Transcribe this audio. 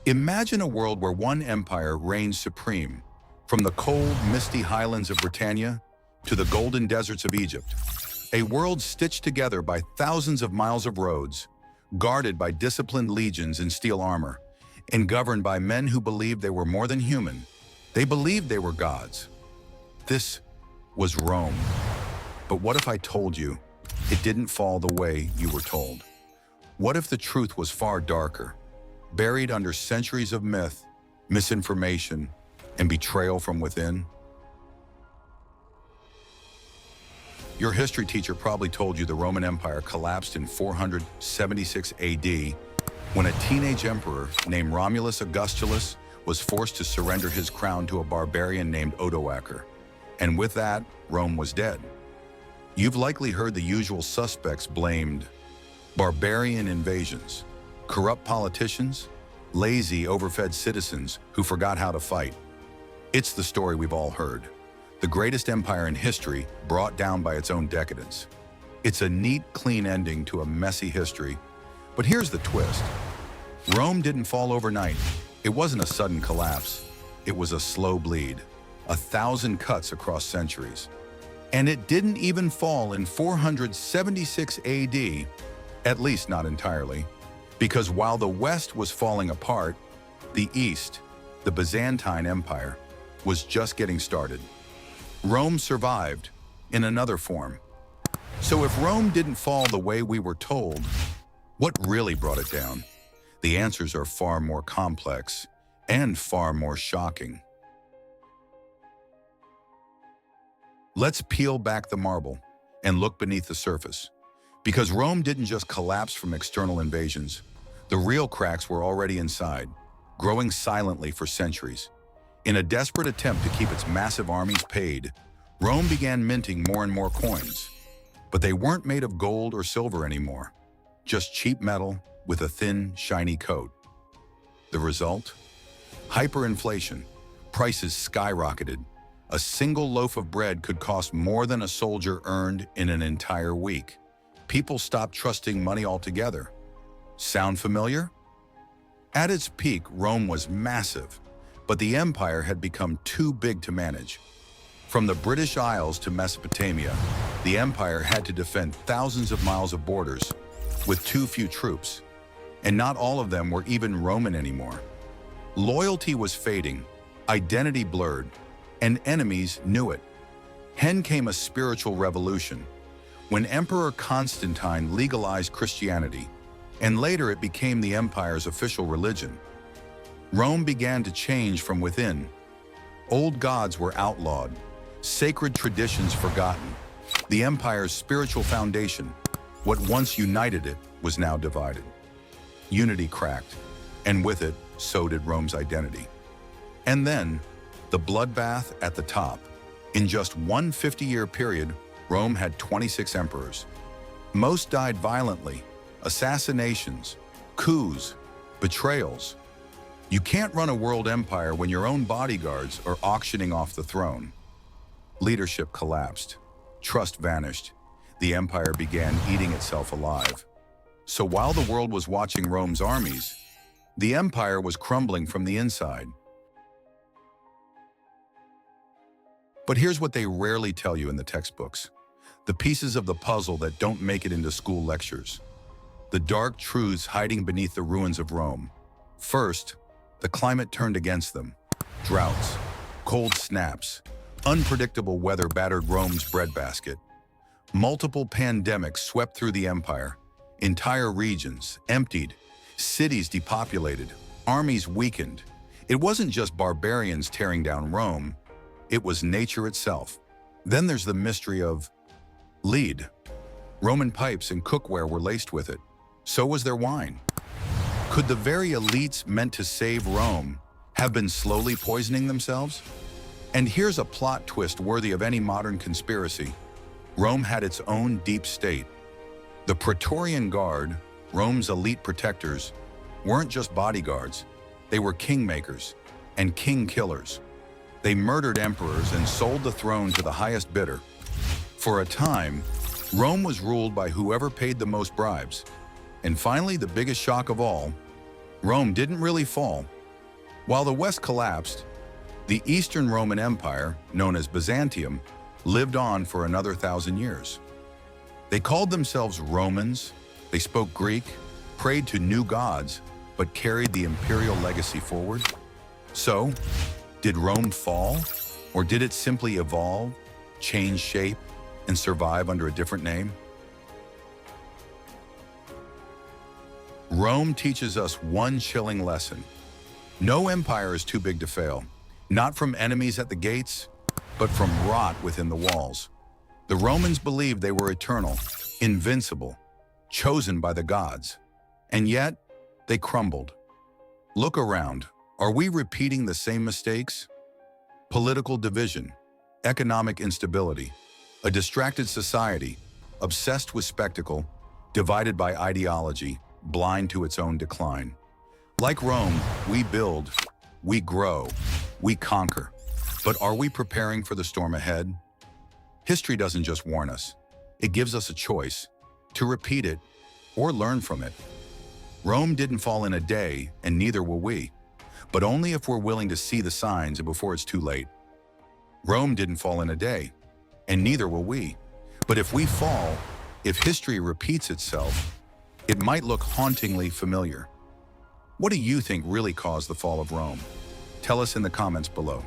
Imagine a world where one empire reigns supreme, from the cold, misty highlands of Britannia to the golden deserts of Egypt. A world stitched together by thousands of miles of roads, guarded by disciplined legions in steel armor, and governed by men who believed they were more than human. They believed they were gods. This was Rome. But what if I told you it didn't fall the way you were told? What if the truth was far darker, buried under centuries of myth, misinformation, and betrayal from within? Your history teacher probably told you the Roman Empire collapsed in 476 AD when a teenage emperor named Romulus Augustulus was forced to surrender his crown to a barbarian named Odoacer. And with that, Rome was dead. You've likely heard the usual suspects blamed: barbarian invasions, corrupt politicians, lazy, overfed citizens who forgot how to fight. It's the story we've all heard. The greatest empire in history brought down by its own decadence. It's a neat, clean ending to a messy history. But here's the twist. Rome didn't fall overnight. It wasn't a sudden collapse. It was a slow bleed, 1,000 cuts across centuries. And it didn't even fall in 476 AD, at least not entirely, because while the West was falling apart, the East, the Byzantine Empire, was just getting started. Rome survived in another form. So if Rome didn't fall the way we were told, what really brought it down? The answers are far more complex and far more shocking. Let's peel back the marble and look beneath the surface. Because Rome didn't just collapse from external invasions. The real cracks were already inside, growing silently for centuries. In a desperate attempt to keep its massive armies paid, Rome began minting more and more coins. But they weren't made of gold or silver anymore, just cheap metal with a thin, shiny coat. The result? Hyperinflation. Prices skyrocketed. A single loaf of bread could cost more than a soldier earned in an entire week. People stopped trusting money altogether. Sound familiar? At its peak, Rome was massive, but the empire had become too big to manage. From the British Isles to Mesopotamia, the empire had to defend thousands of miles of borders with too few troops, and not all of them were even Roman anymore. Loyalty was fading, identity blurred, and enemies knew it. Then came a spiritual revolution, when Emperor Constantine legalized Christianity, and later it became the empire's official religion. Rome began to change from within. Old gods were outlawed, sacred traditions forgotten. The empire's spiritual foundation, what once united it, was now divided. Unity cracked, and with it, so did Rome's identity. And then, the bloodbath at the top. In just one 50-year period, Rome had 26 emperors. Most died violently: assassinations, coups, betrayals. You can't run a world empire when your own bodyguards are auctioning off the throne. Leadership collapsed. Trust vanished. The empire began eating itself alive. So while the world was watching Rome's armies, the empire was crumbling from the inside. But here's what they rarely tell you in the textbooks: the pieces of the puzzle that don't make it into school lectures. The dark truths hiding beneath the ruins of Rome. First, the climate turned against them. Droughts, cold snaps, unpredictable weather battered Rome's breadbasket. Multiple pandemics swept through the empire. Entire regions emptied, cities depopulated, armies weakened. It wasn't just barbarians tearing down Rome, it was nature itself. Then there's the mystery of lead. Roman pipes and cookware were laced with it. So was their wine. Could the very elites meant to save Rome have been slowly poisoning themselves? And here's a plot twist worthy of any modern conspiracy. Rome had its own deep state. The Praetorian Guard, Rome's elite protectors, weren't just bodyguards. They were kingmakers and king killers. They murdered emperors and sold the throne to the highest bidder. For a time, Rome was ruled by whoever paid the most bribes. And finally, the biggest shock of all, Rome didn't really fall. While the West collapsed, the Eastern Roman Empire, known as Byzantium, lived on for another 1,000 years. They called themselves Romans, they spoke Greek, prayed to new gods, but carried the imperial legacy forward. So, did Rome fall? Or did it simply evolve, change shape, and survive under a different name? Rome teaches us one chilling lesson. No empire is too big to fail, not from enemies at the gates, but from rot within the walls. The Romans believed they were eternal, invincible, chosen by the gods, and yet they crumbled. Look around. Are we repeating the same mistakes? Political division, economic instability, a distracted society, obsessed with spectacle, divided by ideology, blind to its own decline. Like Rome, we build, we grow, we conquer. But are we preparing for the storm ahead? History doesn't just warn us. It gives us a choice to repeat it or learn from it. Rome didn't fall in a day, and neither will we, but only if we're willing to see the signs before it's too late. Rome didn't fall in a day, and neither will we, but if we fall, if history repeats itself, it might look hauntingly familiar. What do you think really caused the fall of Rome? Tell us in the comments below.